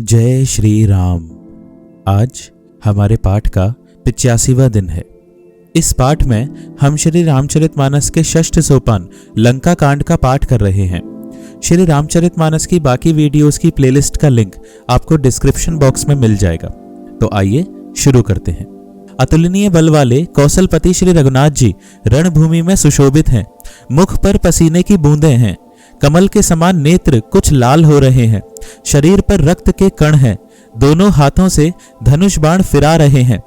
जय श्री राम। आज हमारे पाठ का 85वां दिन है। इस पाठ में हम श्री रामचरितमानस के षष्ठ सोपान लंका कांड का पाठ कर रहे हैं। श्री रामचरितमानस की बाकी वीडियोस की प्लेलिस्ट का लिंक आपको डिस्क्रिप्शन बॉक्स में मिल जाएगा। तो आइए शुरू करते हैं। अतुलनीय बल वाले कौशलपति श्री रघुनाथ जी रणभूमि में सुशोभित हैं। मुख पर पसीने की बूंदें हैं। कमल के समान नेत्र कुछ लाल हो रहे हैं। शरीर पर रक्त के कण हैं। दोनों हाथों से धनुष बाण फिरा रहे हैं।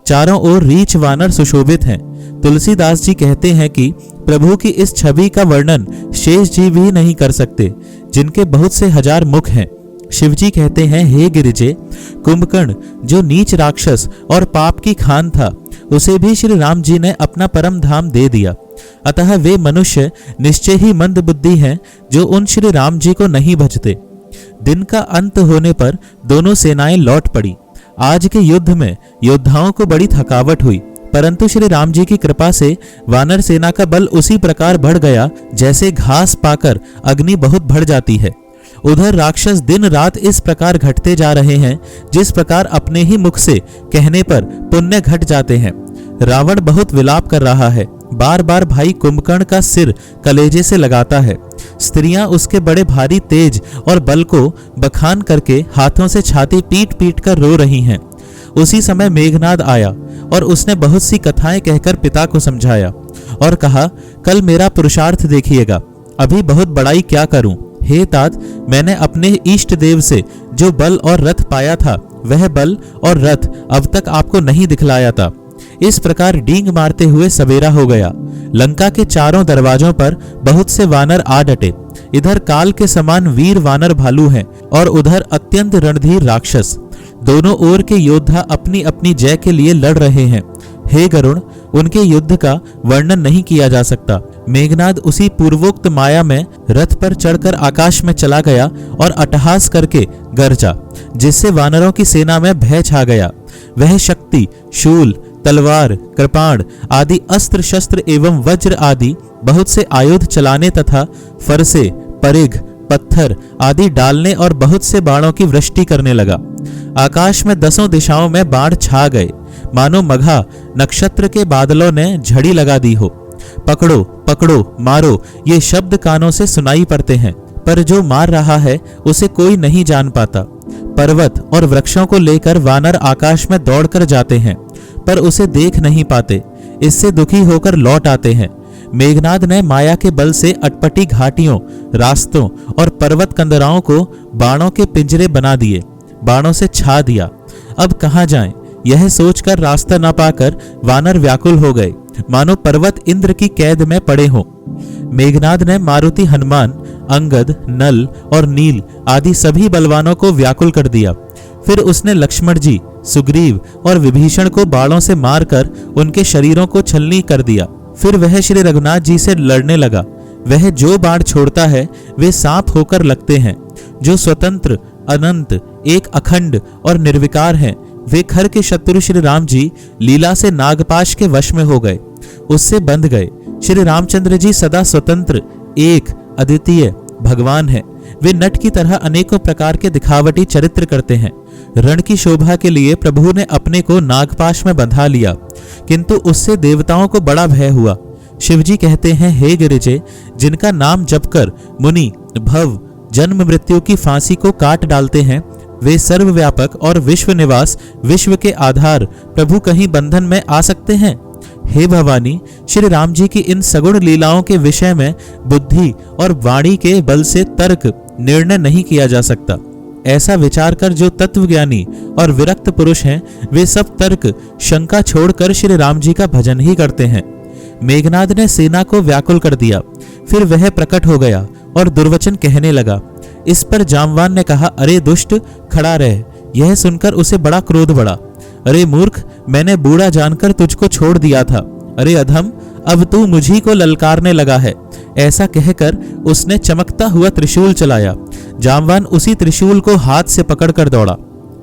चारों ओर रीछ वानर सुशोभित हैं। तुलसीदास जी कहते हैं कि प्रभु की इस छवि का वर्णन शेष जी भी नहीं कर सकते, जिनके बहुत से हजार मुख हैं। शिवजी कहते हैं, हे गिरिजे, कुंभकर्ण जो नीच राक्षस और पाप की खान था, उसे भी श्री राम जी ने अपना परम धाम दे दिया। अतः वे मनुष्य निश्चय ही मंद बुद्धि हैं जो उन श्री राम जी को नहीं भजते। दिन का अंत होने पर दोनों सेनाएं लौट पड़ी। आज के युद्ध में योद्धाओं को बड़ी थकावट हुई, परंतु श्री राम जी की कृपा से वानर सेना का बल उसी प्रकार बढ़ गया जैसे घास पाकर अग्नि बहुत बढ़ जाती है। उधर राक्षस दिन रात इस प्रकार घटते जा रहे हैं जिस प्रकार अपने ही मुख से कहने पर पुण्य घट जाते हैं। रावण बहुत विलाप कर रहा है। बार बार भाई कुंभकर्ण का सिर कलेजे से लगाता है। स्त्रियां उसके बड़े भारी तेज और बल को बखान करके हाथों से छाती पीट पीट कर रो रही हैं। उसी समय मेघनाद आया और उसने बहुत सी कथाएं कहकर पिता को समझाया और कहा, कल मेरा पुरुषार्थ देखिएगा। अभी बहुत बड़ाई क्या करूं। हे तात, मैंने अपने इष्ट देव से जो बल और रथ पाया था, वह बल और रथ अब तक आपको नहीं दिखलाया था। इस प्रकार डींग मारते हुए सवेरा हो गया। लंका के चारों दरवाजों पर बहुत से वानर आ डटे। इधर काल के समान वीर वानर भालू हैं और उधर अत्यंत रणधीर राक्षस। दोनों ओर के योद्धा अपनी अपनी जय के लिए लड़ रहे हैं। हे गरुण, उनके युद्ध का वर्णन नहीं किया जा सकता। मेघनाद उसी पूर्वोक्त माया में रथ पर चढ़कर आकाश में चला गया और अट्टहास करके गरजा, जिससे वानरों की सेना में भय छा गया। वह शक्ति, शूल, तलवार, कृपाण आदि अस्त्र शस्त्र एवं वज्र आदि बहुत से आयुध चलाने तथा फरसे, परिघ, पत्थर आदि डालने और बहुत से बाणों की वृष्टि करने लगा। आकाश में दसों दिशाओं में बाण छा गए, मानो मघा नक्षत्र के बादलों ने झड़ी लगा दी हो। पकड़ो पकड़ो मारो, ये शब्द कानों से सुनाई पड़ते हैं, पर जो मार रहा है उसे कोई नहीं जान पाता। पर्वत और वृक्षों को लेकर वानर आकाश में दौड़कर जाते हैं, पर उसे देख नहीं पाते। इससे दुखी होकर लौट आते हैं। मेघनाद ने माया के बल से अटपटी घाटियों, रास्तों और पर्वत कंदराओं को बाणों के पिंजरे बना दिए, बाणों से छा दिया। अब कहाँ जाएं? यह सोचकर रास्ता न पाकर वानर व्याकुल हो गए, मानो पर्वत इंद्र की कैद में पड़े हों। मेघनाद ने मारुति, हनुमान, अंगद, नल और नील आदि सभी बलवानों को व्याकुल कर दिया। फिर उसने लक्ष्मण जी, सुग्रीव और विभीषण को बाणों से मारकर उनके शरीरों को छलनी कर दिया। फिर वह श्री रघुनाथ जी से लड़ने लगा। वह जो बाण छोड़ता है वे सांप होकर लगते हैं। जो स्वतंत्र, अनंत, एक अखंड और निर्विकार हैं, वे खर के शत्रु श्री राम जी लीला से नागपाश के वश में हो गए, उससे बंध गए। श्री रामचंद्र जी सदा स्वतंत्र, एक, अद्वितीय भगवान है। वे नट की तरह अनेकों प्रकार के दिखावटी चरित्र करते हैं। रण की शोभा के लिए प्रभु ने अपने को नागपाश में बंधा लिया, किंतु उससे देवताओं को बड़ा भय हुआ। शिवजी कहते हैं, हे गिरिजे, जिनका नाम जपकर मुनि भव जन्म मृत्यु की फांसी को काट डालते हैं, वे सर्वव्यापक और विश्व निवास, विश्व के आधार प्रभु कहीं बंधन में आ सकते हैं? हे भवानी, श्री राम जी की इन सगुण लीलाओं के विषय में बुद्धि और वाणी के बल से तर्क निर्णय नहीं किया जा सकता। ऐसा विचार कर जो तत्वज्ञानी और विरक्त पुरुष हैं, वे सब तर्क शंका छोड़कर श्री राम जी का भजन ही करते हैं। मेघनाद ने सेना को व्याकुल कर दिया। फिर वह प्रकट हो गया और दुर्वचन कहने लगा। इस पर जामवान ने कहा, अरे दुष्ट, खड़ा रह। यह सुनकर उसे बड़ा क्रोध बढ़ा। अरे मूर्ख, मैंने बूढ़ा जानकर तुझको छोड़ दिया था। अरे अधम, अब तू मुझी को ललकारने लगा है। ऐसा कहकर उसने चमकता हुआ त्रिशूल चलाया। जामवान उसी त्रिशूल को हाथ से पकड़कर दौड़ा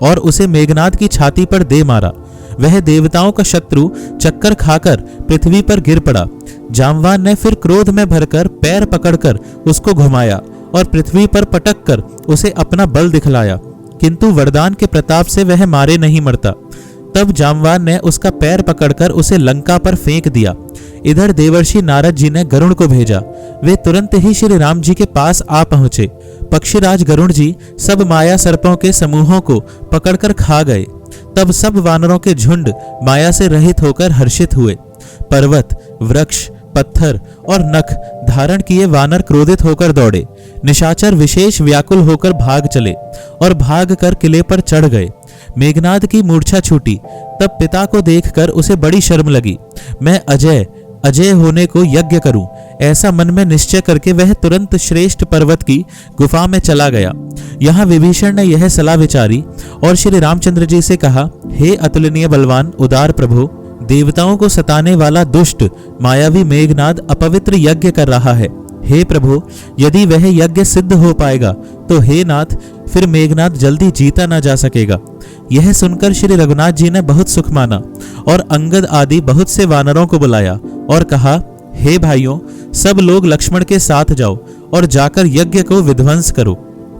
और उसे मेघनाद की छाती पर दे मारा। वह देवताओं का शत्रु चक्कर खाकर पृथ्वी पर गिर पड़ा। जामवान ने फिर क्रोध में भरकर पैर पकड़कर उसको घुमाया और पृथ्वी पर पटक कर उसे अपना बल दिखलाया, किंतु वरदान के प्रताप से वह मारे नहीं मरता। तब जामवान ने उसका पैर पकड़कर उसे लंका पर फेंक दिया। इधर देवर्षि नारद जी ने गरुड़ को भेजा। वे तुरंत ही श्री राम जी के पास आ पहुंचे। पक्षीराज गरुड़ जी सब माया सर्पों के समूहों को पकड़कर खा गए। तब सब वानरों के झुंड माया से रहित होकर हर्षित हुए। पर्वत, वृक्ष, पत्थर और नख धारण किए वानर क्रोधित होकर दौड़े। निशाचर विशेष व्याकुल होकर भाग चले और भाग कर किले पर चढ़ गए। मेघनाद की मूर्छा छूटी। तब पिता को देखकर उसे बड़ी शर्म लगी। मैं अजय अजय होने को यज्ञ करूं, ऐसा मन में निश्चय करके वह तुरंत श्रेष्ठ पर्वत की गुफा में चला गया। यहाँ विभीषण ने यह सलाह विचारी और श्री रामचंद्र जी से कहा, हे अतुलनीय बलवान उदार प्रभु, देवताओं को सताने वाला दुष्ट मायावी मेघनाद अपवित्र यज्ञ कर रहा है। हे प्रभु, यदि वह यज्ञ सिद्ध हो पाएगा तो हे नाथ, फिर मेघनाद जल्दी जीता ना जा सकेगा। यह सुनकर श्री रघुनाथ जी ने बहुत सुख माना और अंगद आदि बहुत से वानरों को बुलाया और कहा, हे भाइयों, सब लोग लक्ष्मण के साथ जाओ और जाकर यज्ञ को विध्वंस करो।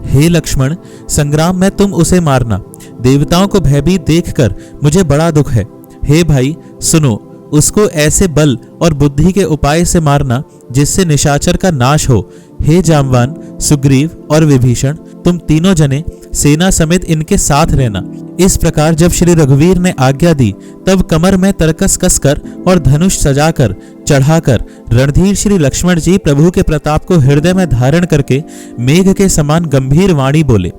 हे लक्ष्मण, संग्राम में तुम उसे मारना। देवताओं को भयभीत देखकर मुझे बड़ा दुख है। हे भाई सुनो, उसको ऐसे बल और बुद्धि के उपाय से मारना जिससे निशाचर का नाश हो। हे जामवान, सुग्रीव और विभीषण, तुम तीनों जने सेना समेत इनके साथ रहना। इस प्रकार जब श्री रघुवीर ने आज्ञा दी, तब कमर में तरकस कसकर और धनुष सजाकर चढ़ाकर रणधीर श्री लक्ष्मण जी प्रभु के प्रताप को हृदय में धारण करके मेघ के समान गंभीर वाणी बोले,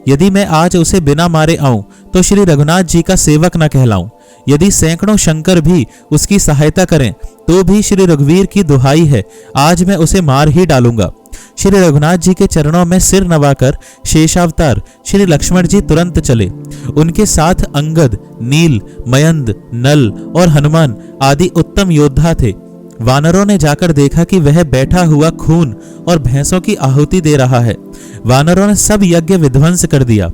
यदि मैं आज उसे बिना मारे आऊं तो श्री रघुनाथ जी का सेवक न कहलाऊं। यदि सैकड़ों शंकर भी उसकी सहायता करें तो भी श्री रघुवीर की दुहाई है, आज मैं उसे मार ही डालूंगा। श्री रघुनाथ जी के चरणों में सिर नवाकर शेषावतार श्री लक्ष्मण जी तुरंत चले। उनके साथ अंगद, नील, मयंद, नल और हनुमान आदि उत्तम योद्धा थे। वानरों ने जाकर देखा कि वह बैठा हुआ खून और भैंसों की आहुति दे रहा है। वानरों ने सब यज्ञ विध्वंस कर दिया।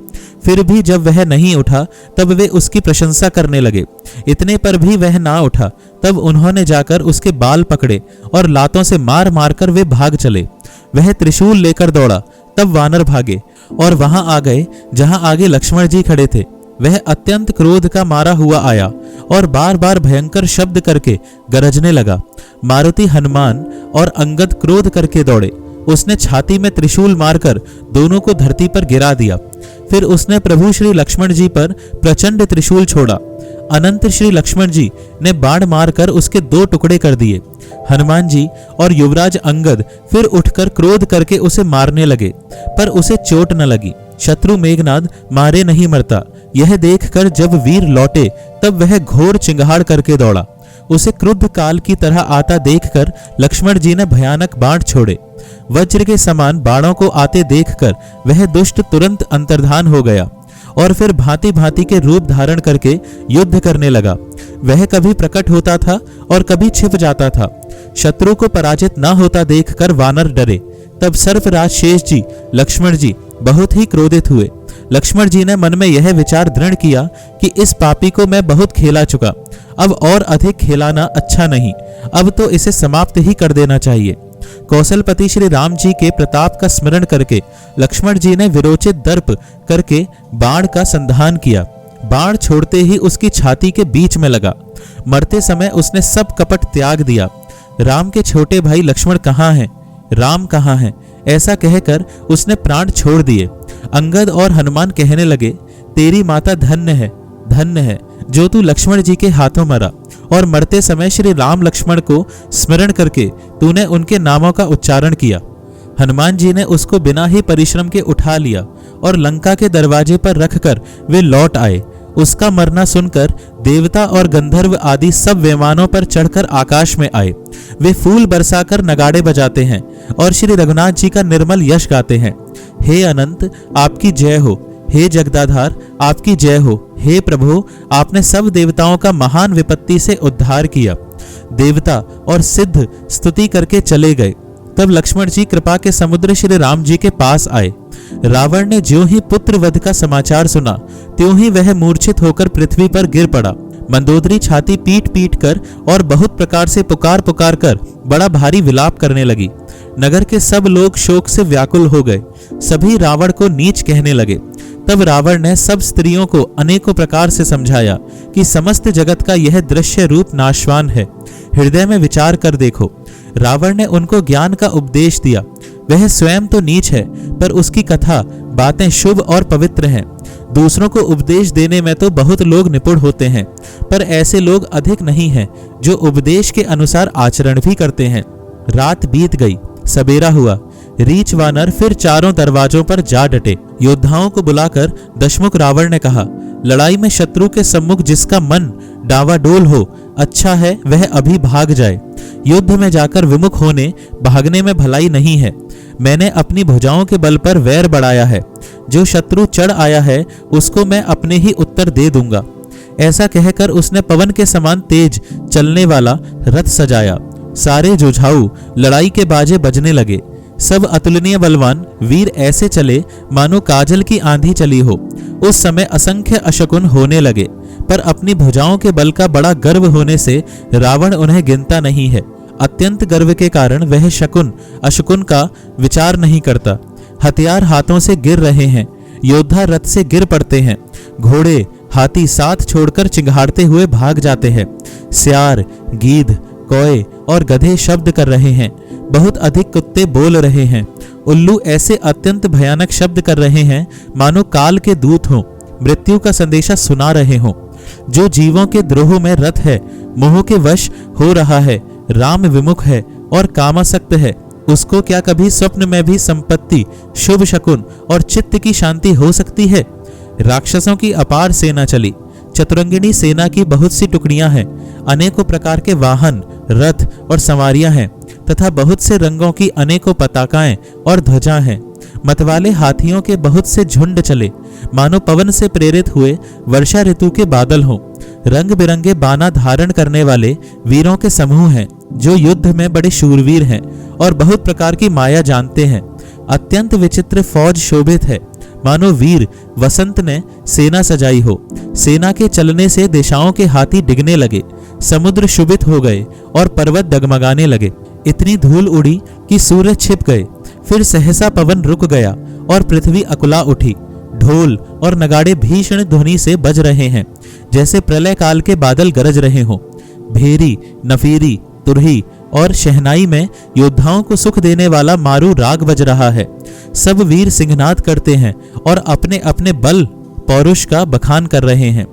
फिर भी जब वह नहीं उठा तब वे उसकी प्रशंसा करने लगे। इतने पर भी वह ना उठा, तब उन्होंने जाकर उसके बाल पकड़े और लातों से मार मार कर वे भाग चले। वह त्रिशूल लेकर दौड़ा, तब वानर भागे और वहां आ गए जहां आगे लक्ष्मण जी खड़े थे। वह अत्यंत क्रोध का मारा हुआ आया और बार बार भयंकर शब्द करके गरजने लगा। मारुति, हनुमान और अंगद क्रोध करके दौड़े। उसने छाती में त्रिशूल मारकर दोनों को धरती पर गिरा दिया। फिर उसने प्रभु श्री लक्ष्मण जी पर प्रचंड त्रिशूल छोड़ा। अनंत श्री लक्ष्मण जी ने बाण मारकर उसके 2 टुकड़े कर दिए। हनुमान जी और युवराज अंगद फिर उठकर क्रोध करके उसे मारने लगे, पर उसे चोट न लगी। शत्रु मेघनाद मारे नहीं मरता, यह देखकर जब वीर लौटे तब वह घोर चिंगाड़ करके दौड़ा। उसे क्रुद्ध काल की तरह आता देखकर लक्ष्मण जी ने भयानक बाण छोड़े। वज्र के समान बाणों को आते देखकर वह दुष्ट तुरंत अंतर्धान हो गया और फिर भांति भांति के रूप धारण करके युद्ध करने लगा। वह कभी प्रकट होता था और कभी छिप जाता था। शत्रु को पराजित न होता देखकर वानर डरे। तब सर्पराज शेष जी, लक्ष्मण जी बहुत ही क्रोधित हुए। लक्ष्मण जी ने मन में यह विचार दृढ़ किया कि इस पापी को मैं बहुत खेला चुका, अब और अधिक खेलाना अच्छा नहीं, अब तो इसे समाप्त ही कर देना चाहिए। कौशलपति श्री राम जी के प्रताप का स्मरण करके लक्ष्मण जी ने विरोचित दर्प करके बाण का संधान किया। बाण छोड़ते ही उसकी छाती के बीच में लगा। मरते समय उसने सब कपट त्याग दिया। राम के छोटे भाई लक्ष्मण कहाँ हैं? राम कहाँ हैं? ऐसा कहकर उसने प्राण छोड़ दिए। अंगद और हनुमान कहने लगे, तेरी माता धन्य है जो तू लक्ष्मण जी के हाथों मरा, और मरते समय श्री राम लक्ष्मण को स्मरण करके तूने उनके नामों का उच्चारण किया। हनुमान जी ने उसको बिना ही परिश्रम के उठा लिया और लंका के दरवाजे पर रखकर वे लौट आए। उसका मरना सुनकर देवता और गंधर्व आदि सब विमानों पर चढ़कर आकाश में आए। वे फूल बरसाकर नगाड़े बजाते हैं और श्री रघुनाथ जी का निर्मल यश गाते हैं। हे अनंत, आपकी जय हो। हे जगदाधार, आपकी जय हो। हे प्रभु, आपने सब देवताओं का महान विपत्ति से उद्धार किया। देवता और सिद्ध स्तुति करके चले गए। तब लक्ष्मण जी कृपा के समुद्र श्री राम जी के पास आए। रावण ने ज्यों ही पुत्र वध का समाचार सुना, त्यों ही वह मूर्छित होकर पृथ्वी पर गिर पड़ा। मंदोदरी छाती पीट पीट कर और बहुत प्रकार से पुकार पुकार कर बड़ा भारी विलाप करने लगी। नगर के सब लोग शोक से व्याकुल हो गए। सभी रावण को नीच कहने लगे। तब तब रावण ने सब स्त्रियों को अनेकों प्रकार से समझाया कि समस्त जगत का यह दृश्य रूप नाशवान है, हृदय में विचार कर देखो। रावण ने उनको ज्ञान का उपदेश दिया। वह स्वयं तो नीच है, पर उसकी कथा बातें शुभ और पवित्र हैं। दूसरों को उपदेश देने में तो बहुत लोग निपुण होते हैं, पर ऐसे लोग अधिक नहीं हैं जो उपदेश के अनुसार आचरण भी करते हैं। रात बीत गई, सवेरा हुआ। रीछ वानर फिर चारों दरवाजों पर जा डटे। योद्धाओं को बुलाकर दशमुख रावण ने कहा, लड़ाई में शत्रु के सम्मुख जिसका मन डावाडोल हो, अच्छा है वह अभी भाग जाए। युद्ध में जाकर विमुख होने भागने में भलाई नहीं है। मैंने अपनी भुजाओं के बल पर वैर बढ़ाया है। जो शत्रु चढ़ आया है उसको मैं अपने ही उत्तर दे दूंगा। ऐसा कहकर उसने पवन के समान तेज चलने वाला रथ सजाया। सारे जुझाऊ लड़ाई के बाजे बजने लगे। सब अतुलनीय बलवान वीर ऐसे चले मानो काजल की आंधी चली हो। उस समय असंख्य अशकुन होने लगे, पर अपनी भुजाओं के बल का बड़ा गर्व होने से रावण उन्हें गिनता नहीं है। अत्यंत गर्व के कारण वह शकुन अशकुन का विचार नहीं करता। हथियार हाथों से गिर रहे हैं, योद्धा रथ से गिर पड़ते हैं, घोड़े हाथी साथ छोड़कर चिंघाड़ते हुए भाग जाते हैं। सियार, गीध, कौए और गधे शब्द कर रहे हैं। बहुत अधिक कुत्ते बोल रहे हैं। उल्लू ऐसे अत्यंत भयानक शब्द कर रहे हैं मानो काल के दूत हों, मृत्यु का संदेशा सुना रहे हों। जो जीवों के द्रोह में रत है, मोह के वश हो रहा है, राम विमुख है और कामासक्त है, उसको क्या कभी स्वप्न में भी संपत्ति, शुभ शकुन और चित्त की शांति हो सकती है? राक्षसों की अपार सेना चली। चतुरंगिणी सेना की बहुत सी टुकड़ियां हैं। अनेकों प्रकार के वाहन, रथ और सवारियां हैं तथा बहुत से रंगों की अनेकों पताकाएं और ध्वजा हैं। मतवाले हाथियों के बहुत से झुंड चले, मानो पवन से प्रेरित हुए वर्षा ऋतु के बादल हों। रंग बिरंगे बाना धारण करने वाले वीरों के समूह हैं, जो युद्ध में बड़े शूरवीर हैं और बहुत प्रकार की माया जानते हैं। अत्यंत विचित्र फौज शोभित है, मानो वीर वसंत ने सेना सजाई हो। सेना के चलने से दिशाओं के हाथी डिगने लगे, समुद्र शुभित हो गए और पर्वत डगमगाने लगे। इतनी धूल उड़ी कि सूर्य छिप गए। फिर सहसा पवन रुक गया और पृथ्वी अकुला उठी। ढोल और नगाड़े भीषण ध्वनि से बज रहे हैं, जैसे प्रलय काल के बादल गरज रहे हों। भेरी, नफीरी, तुरही और शहनाई में योद्धाओं को सुख देने वाला मारू राग बज रहा है। सब वीर सिंहनाद करते हैं और अपने अपने बल पौरुष का बखान कर रहे हैं।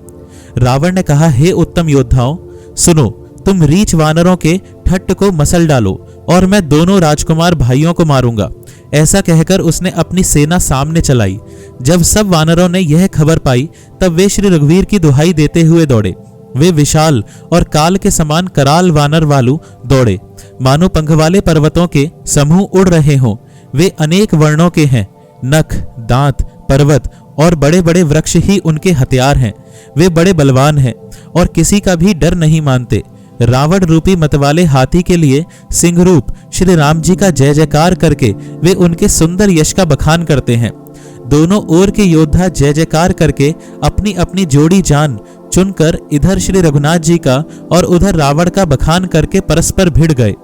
रावण ने कहा, हे उत्तम योद्धाओं, सुनो, तुम रीछ वानरों के ठट्ट को मसल डालो और मैं दोनों राजकुमार भाइयों को मारूंगा। ऐसा कहकर उसने अपनी सेना सामने चलाई। जब सब वानरों ने यह खबर पाई, तब वे श्री रघुवीर की दुहाई देते हुए दौड़े। वे विशाल और काल के समान कराल वानर वालू दौड़े, मानो पंख वाले पर्वतों के समूह उड़ रहे हों। वे अनेक वर्णों के हैं, नख, दांत, पर्वत और बड़े बड़े वृक्ष ही उनके हथियार हैं। वे बड़े बलवान हैं और किसी का भी डर नहीं मानते। रावण रूपी मतवाले हाथी के लिए सिंह रूप श्री राम जी का जय जयकार करके वे उनके सुंदर यश का बखान करते हैं। दोनों ओर के योद्धा जय जयकार करके अपनी अपनी जोड़ी जान चुनकर इधर श्री रघुनाथ जी का और उधर रावण का बखान करके परस्पर भिड़ गए।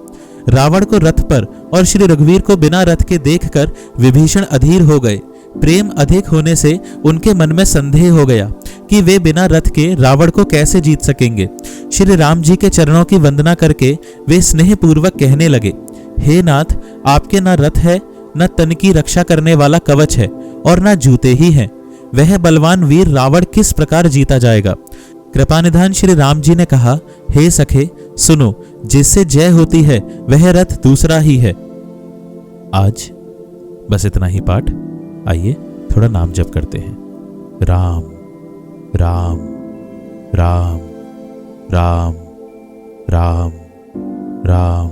रावण को रथ पर और श्री रघुवीर को बिना रथ के देखकर विभीषण अधीर हो गए। प्रेम अधिक होने से उनके मन में संदेह हो गया कि वे बिना रथ के रावण को कैसे जीत सकेंगे। श्री राम जी के चरणों की वंदना करके वे स्नेह पूर्वक कहने लगे, हे नाथ, आपके न रथ है, न तन की रक्षा करने वाला कवच है और न जूते ही हैं। वह बलवान वीर रावण किस प्रकार जीता जाएगा? कृपानिधान श्री राम जी ने कहा, हे सखे, सुनो, जिससे जय होती है वह रथ दूसरा ही है। आज बस इतना ही पाठ। आइए थोड़ा नाम जप करते हैं। राम राम राम राम राम राम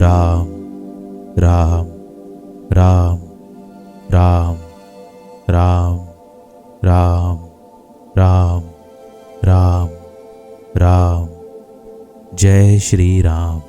राम राम राम राम राम राम राम राम राम। जय श्री राम।